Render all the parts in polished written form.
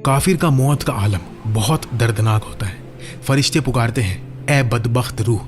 काफिर का मौत का आलम बहुत दर्दनाक होता है। फरिश्ते पुकारते हैं, ए बदबख्त रूह,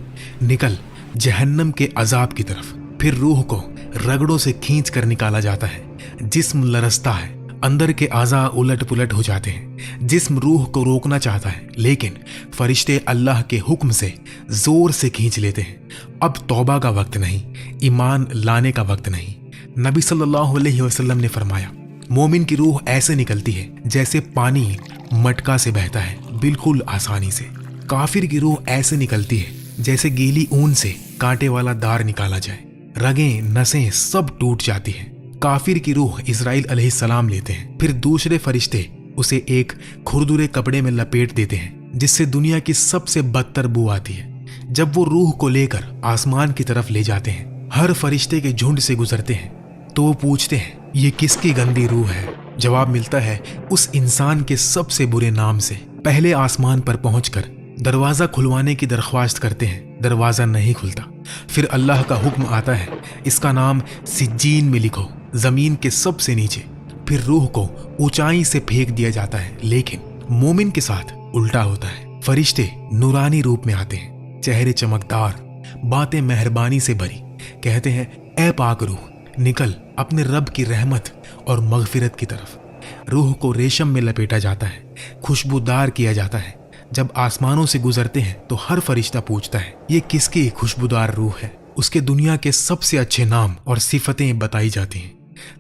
निकल जहन्नम के अजाब की तरफ। फिर रूह को रगड़ों से खींच कर निकाला जाता है। जिस्म लरसता है, अंदर के आज़ा उलट पुलट हो जाते हैं। जिस्म रूह को रोकना चाहता है, लेकिन फरिश्ते अल्लाह के हुक्म से जोर से खींच लेते हैं। अब तौबा का वक्त नहीं, ईमान लाने का वक्त नहीं। नबी सल्लल्लाहु अलैहि वसल्लम ने फरमाया, मोमिन की रूह ऐसे निकलती है जैसे पानी मटका से बहता है, बिल्कुल आसानी से। काफिर की रूह ऐसे निकलती है जैसे गीली ऊन से कांटे वाला दार निकाला जाए। रगें नसें सब टूट जाती हैं। काफिर की रूह इस्राइल अलैहिस्सलाम लेते हैं। फिर दूसरे फरिश्ते उसे एक खुरदुरे कपड़े में लपेट देते हैं, जिससे दुनिया की सबसे बदतर बू आती है। जब वो रूह को लेकर आसमान की तरफ ले जाते हैं, हर फरिश्ते के झुंड से गुजरते हैं तो वो पूछते हैं, ये किसकी गंदी रूह है? जवाब मिलता है, उस इंसान के सबसे बुरे नाम से। पहले आसमान पर पहुंचकर दरवाजा खुलवाने की दरख्वास्त करते हैं, दरवाजा नहीं खुलता। फिर अल्लाह का हुक्म आता है, इसका नाम सिज्जीन में लिखो, जमीन के सबसे नीचे। फिर रूह को ऊंचाई से फेंक दिया जाता है, लेकिन मोमिन के साथ उल्टा होता है। फरिश्ते नूरानी रूप में आते हैं, चेहरे चमकदार, बातें मेहरबानी से भरी। कहते हैं, ए पाक रूह, निकल अपने रब की रहमत और मगफिरत की तरफ। रूह को रेशम में लपेटा जाता है, खुशबूदार किया जाता है। जब आसमानों से गुजरते हैं तो हर फरिश्ता पूछता है, ये किसकी खुशबूदार रूह है? उसके दुनिया के सबसे अच्छे नाम और सिफतें बताई जाती हैं।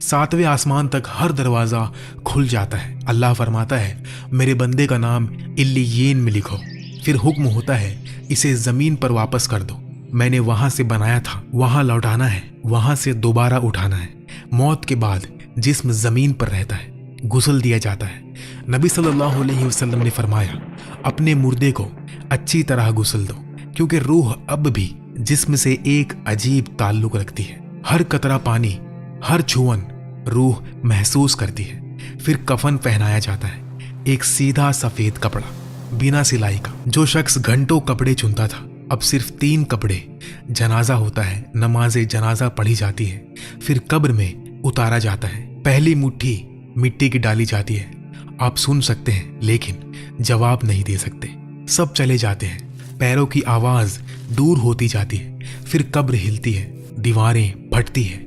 7वें आसमान तक हर दरवाजा खुल जाता है। अल्लाह फरमाता है, मेरे बंदे का नाम इल्लियीन में लिखो। फिर हुक्म होता है, इसे जमीन पर वापस कर दो, मैंने वहां से बनाया था, वहां लौटाना है, वहां से दोबारा उठाना है। मौत के बाद जिस्म जमीन पर रहता है, गुस्ल दिया जाता है। नबी सल्लल्लाहु अलैहि वसल्लम ने फरमाया, अपने मुर्दे को अच्छी तरह गुस्ल दो, क्योंकि रूह अब भी जिस्म से एक अजीब ताल्लुक रखती है। हर कतरा पानी, हर छुअन रूह महसूस करती है। फिर कफन पहनाया जाता है, एक सीधा सफेद कपड़ा बिना सिलाई का। जो शख्स घंटों कपड़े चुनता था, अब सिर्फ 3 कपड़े। जनाजा होता है, नमाज़े जनाजा पढ़ी जाती है, फिर कब्र में उतारा जाता है। पहली मुट्ठी मिट्टी की डाली जाती है। आप सुन सकते हैं, लेकिन जवाब नहीं दे सकते। सब चले जाते हैं, पैरों की आवाज दूर होती जाती है। फिर कब्र हिलती है, दीवारें फटती है,